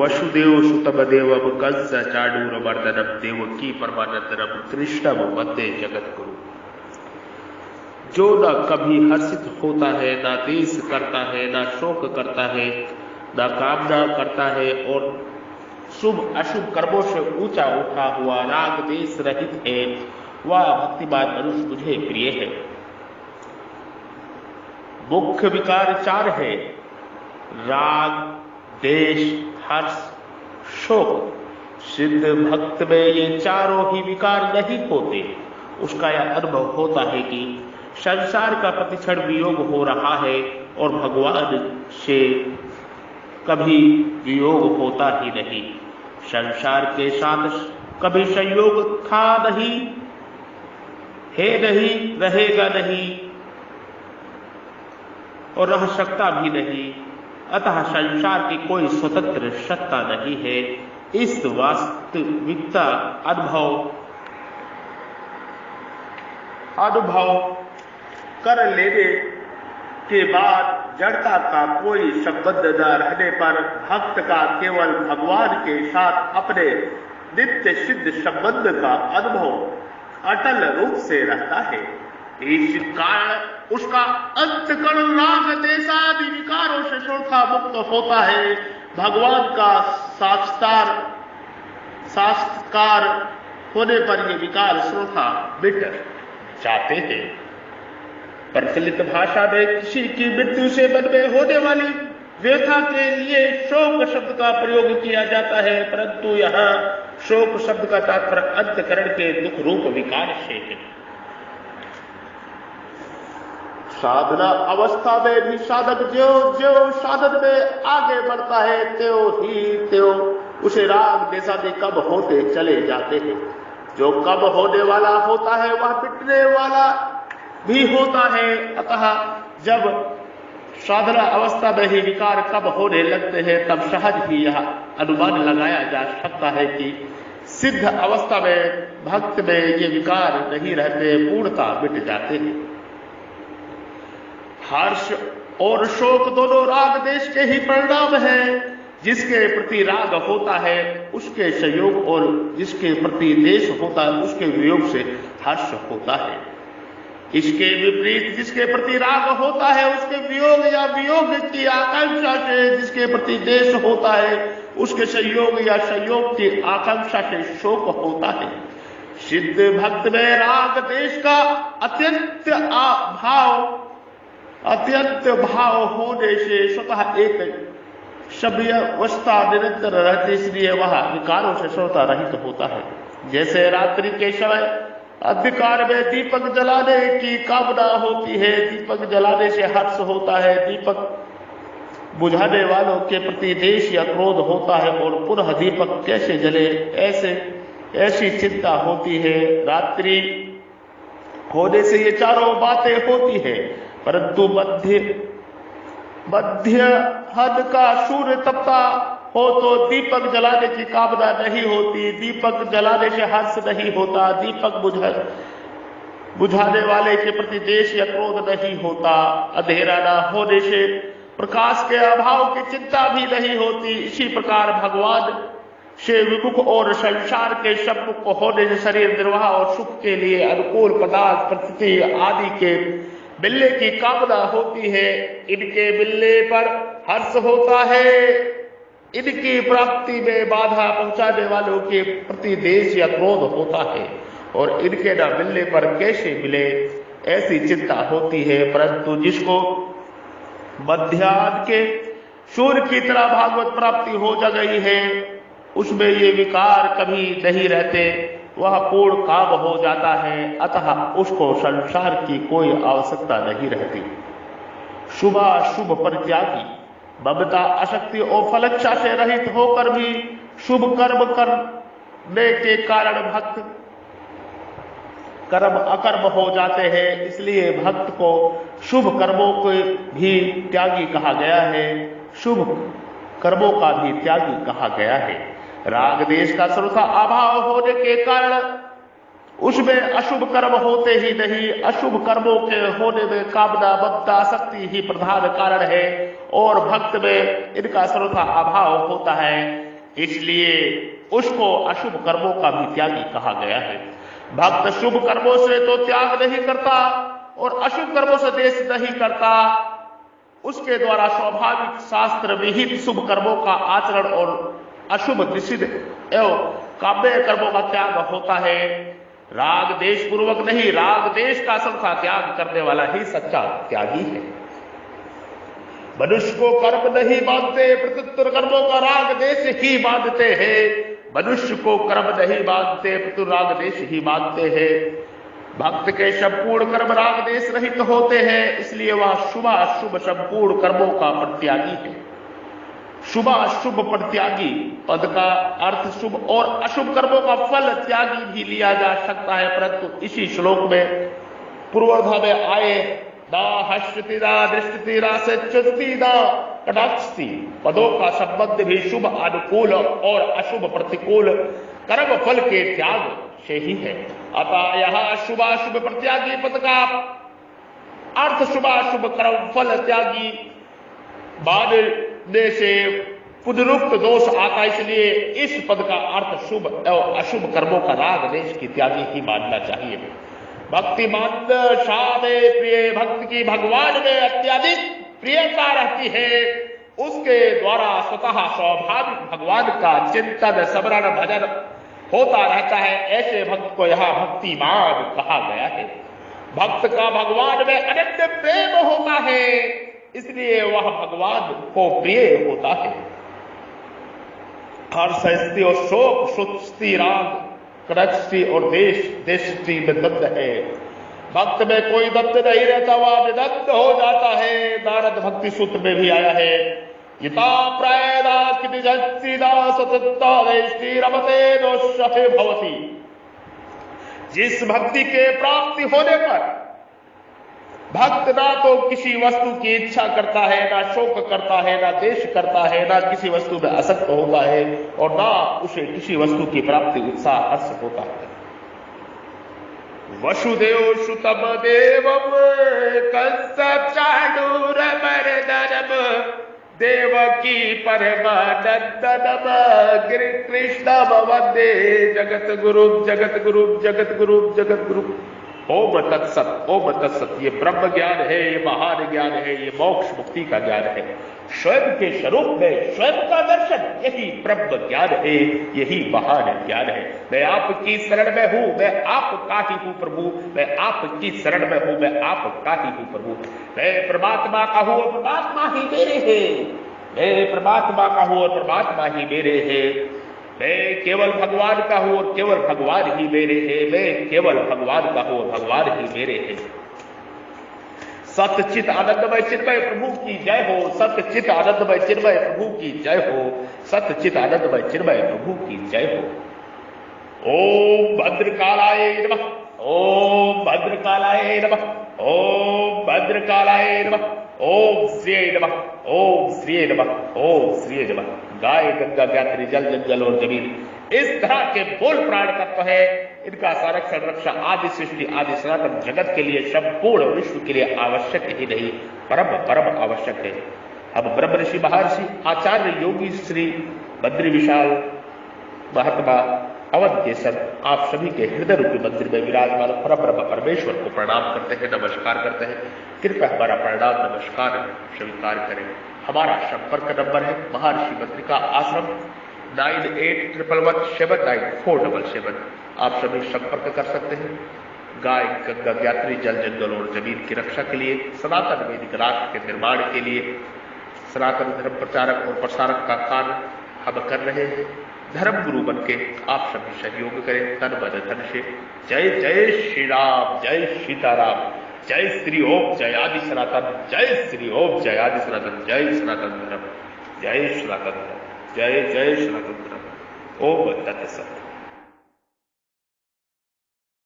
वसुदेव सुतम देवम कंस चाणूर मर्दनम देवकी परमानंदनम कृष्णम वंदे जगत गुरु। जो न कभी हर्षित होता है, ना देश करता है, ना शोक करता है, ना कामना करता है और शुभ अशुभ कर्मों से ऊंचा उठा हुआ राग देश रहित है, वह भक्तिमान मनुष्य मुझे प्रिय है। मुख्य विकार 4 है, राग, देश, हर्ष, शोक। सिद्ध भक्त में ये चारों ही विकार नहीं होते। उसका यह अनुभव होता है कि संसार का प्रतिक्षण वियोग हो रहा है और भगवान से कभी वियोग होता ही नहीं। संसार के साथ कभी संयोग था नहीं, है नहीं, रहेगा नहीं और रह सकता भी नहीं। अतः संसार की कोई स्वतंत्र सत्ता नहीं है। इस वास्तविकता अनुभव कर लेने के बाद जड़ता का कोई संबंध न रहने पर भक्त का केवल भगवान के साथ अपने नित्य सिद्ध संबंध का अनुभव अटल रूप से रहता है। इस कारण उसका अंतकरण राग देशादि विकारों से स्वतः मुक्त होता है। भगवान का साक्षात्कार होने पर ये विकार स्वतः मिट जाते हैं। प्रचलित भाषा में किसी की मृत्यु से मन में होने वाली व्यथा के लिए शोक शब्द का प्रयोग किया जाता है, परंतु यहाँ शोक शब्द का तात्पर्य अंतकरण के दुख रूप विकार से है। साधना अवस्था में भी साधक जो साधन में आगे बढ़ता है त्यों उसे राग देशादि कम होते चले जाते हैं। जो कम होने वाला होता है वह मिटने वाला भी होता है। अतः जब साधना अवस्था में ही विकार कब होने लगते हैं तब सहज ही यह अनुमान लगाया जा सकता है कि सिद्ध अवस्था में भक्त में ये विकार नहीं रहते, पूर्णता मिट जाते हैं। हर्ष और शोक दोनों राग देश के ही परिणाम है। जिसके प्रति राग होता है उसके संयोग और जिसके प्रति देश होता है उसके वियोग से हर्ष होता है। इसके विपरीत जिसके प्रति राग होता है उसके वियोग या वियोग की आकांक्षा से, जिसके प्रति देश होता है उसके संयोग या संयोग की आकांक्षा से शोक होता है। सिद्ध भक्त में राग देश का अत्यंत भाव होने से स्वतः एक सभ्य अवस्था निरंतर रहती, इसलिए वह विकारों से स्वतः रहित होता है। जैसे रात्रि के समय अंधकार में दीपक जलाने की कामना होती है, दीपक जलाने से हर्ष होता है, दीपक बुझाने वालों के प्रति देश या क्रोध होता है और पुनः दीपक कैसे जले ऐसी चिंता होती है। रात्रि होने से ये चारों बातें होती है, परंतु मध्य हद का सूर्य तपता हो तो दीपक जलाने की कामना नहीं होती, दीपक जलाने से हर्ष नहीं होता, दीपक बुझाने वाले के प्रति देश या क्रोध नहीं होता। अंधेरा न होने से प्रकाश के अभाव की चिंता भी नहीं होती। इसी प्रकार भगवान से विमुख और संसार के सम्मुख होने से शरीर निर्वाह और सुख के लिए अनुकूल पदार्थ प्रकृति आदि के मिलने की कामना होती है। इनके मिलने पर हर्ष होता है। इनकी प्राप्ति में बाधा पहुंचाने वालों के प्रति देश या क्रोध होता है और इनके न मिलने पर कैसे मिले ऐसी चिंता होती है। परंतु जिसको मध्याह्न के सूर्य की तरह भागवत प्राप्ति हो जा गई है उसमें ये विकार कभी नहीं रहते, वह पूर्ण काम हो जाता है। अतः उसको संसार की कोई आवश्यकता नहीं रहती। शुभाशुभ परित्यागी, ममता आसक्ति और फलच्छा से रहित होकर भी शुभ कर्म करने के कारण भक्त कर्म अकर्म हो जाते हैं। इसलिए भक्त को शुभ कर्मों को भी त्यागी कहा गया है, शुभ कर्मों का भी त्यागी कहा गया है। राग देश का सर्वथा अभाव होने के कारण उसमें अशुभ कर्म होते ही नहीं। अशुभ कर्मों के होने में कामना ममता आसक्ति ही प्रधान कारण है और भक्त में इनका सर्वथा अभाव होता है। इसलिए उसको अशुभ कर्मों का भी त्यागी कहा गया है। भक्त शुभ कर्मों से तो त्याग नहीं करता और अशुभ कर्मों से देश नहीं करता, उसके द्वारा स्वाभाविक शास्त्र विहित शुभ कर्मों का आचरण और अशुभ निषिद्ध एवं काम्य कर्मों का त्याग होता है। राग देश पूर्वक नहीं, राग देश का संसा त्याग करने वाला ही सच्चा त्यागी है। मनुष्य को कर्म नहीं बांधते, प्रत्युत्तर कर्मों का राग देश ही बांधते हैं। मनुष्य को कर्म नहीं बांधते, प्रत्युत्तर राग देश ही बांधते हैं। भक्त के संपूर्ण कर्म राग देश रहित होते हैं, इसलिए वह शुभ अशुभ संपूर्ण कर्मों का परित्यागी है। शुभ अशुभ परित्यागी पद का अर्थ शुभ और अशुभ कर्मों का फल त्यागी भी लिया जा सकता है, परंतु इसी श्लोक में पूर्वार्ध में आए ना हस्ति ना दृष्टि ना सच्चति ना कटाक्षति पदों का संबंध भी शुभ अनुकूल और अशुभ प्रतिकूल कर्म फल के त्याग से ही है। अतः यह शुभाशुभ प्रत्यागी पद का अर्थ शुभाशुभ कर्म फल त्यागी मानने से पुनरुक्त दोष आता, इसलिए इस पद का अर्थ शुभ एवं अशुभ कर्मों का राग देश की त्यागी ही मानना चाहिए। भक्ति मंद शाम प्रिय भक्त की भगवान में अत्यधिक प्रियता रहती है, उसके द्वारा स्वतः स्वाभाविक भगवान का चिंतन स्मरण भजन होता रहता है। ऐसे भक्त को यह भक्तिमान कहा गया है। भक्त का भगवान में अनन्य प्रेम होता है, इसलिए वह भगवान को प्रिय होता है। हर्ष स्थिति और शोक सुस्ती राग कृष्टि और देश देशि में द्वंद्व है। भक्त में कोई द्वंद्व नहीं रहता, वह निदग्ध हो जाता है। नारद भक्ति सूत्र में भी आया है, यथा प्रायदा रमते दोषे भवति। जिस भक्ति के प्राप्ति होने पर भक्त ना तो किसी वस्तु की इच्छा करता है, ना शोक करता है, ना देश करता है, ना किसी वस्तु में आसक्त होता है और ना उसे किसी वस्तु की प्राप्ति उत्साह हर्ष होता है। वसुदेव सुतम देवम कंस चाणूरमर्दनम देवकी परमानंदनम गिरि कृष्णम वंदे जगत गुरु जगत गुरु जगत गुरु जगत गुरु। ओम तत्सत, ओम तत्सत। ये ब्रह्म ज्ञान है, ये महान ज्ञान है, ये मोक्ष मुक्ति का ज्ञान है। स्वयं के स्वरूप में स्वयं का दर्शन, यही ब्रह्म ज्ञान है, यही महान ज्ञान है। मैं आपकी शरण में हूं, मैं आपका ही हूं प्रभु, मैं आपकी शरण में हूं, मैं आपका ही हूं प्रभु। मैं परमात्मा का हूं और परमात्मा ही मेरे है, मैं परमात्मा का हूं और परमात्मा ही मेरे है। मैं केवल भगवान का हूं और केवल भगवान ही मेरे है, मैं केवल भगवान का हूं और भगवान ही मेरे है। सतचित आनंदमय चिन्मय प्रभु की जय हो, सतचित आनंदमय चिन्मय प्रभु की जय हो, सतचित आनंदमय चिन्मय प्रभु की जय हो। ओम भद्रकालाय नमः, ओम भद्रकालाय नमः, ओम भद्रकालाय नमः, ओम श्री नमः, ओम श्री नमः, ओम श्री नमः। गाय गंगा ज्ञात्री जल जंगल और जमीन, इस तरह के बोल प्राण तत्व है, इनका संरक्षण रक्षा आदि सृष्टि आदि सनातन जगत के लिए, संपूर्ण विश्व के लिए आवश्यक ही नहीं, परम परम आवश्यक है। अब ब्रह्म ऋषि महर्षि आचार्य योगी श्री बद्री विशाल महात्मा अवध केसर आप सभी के हृदय रूपी मंदिर में विराजमान परब्रह्म परमेश्वर को प्रणाम करते हैं, नमस्कार करते हैं। कृपया हमारा प्रणाम नमस्कार स्वीकार करें। हमारा संपर्क नंबर है महर्षि बद्रिका आश्रम 9811179477। आप सभी संपर्क कर सकते हैं। गाय गंगा ज्ञात्री जल जंगल और जमीन की रक्षा के लिए, सनातन वैदिक राष्ट्र के निर्माण के लिए, सनातन धर्म प्रचारक और प्रसारक का कार्य हम कर रहे हैं। धर्म गुरु बन के आप सभी सहयोग करें तन मन धन से। जय जय श्री राम, जय सीताराम, जय श्री ओम जय आदि सनातन, जय श्री ओम जय आदि सनातन, जय सनातन धर्म, जय सनातन धर्म, जय जय सनातन धर्म। ओम तत्सत।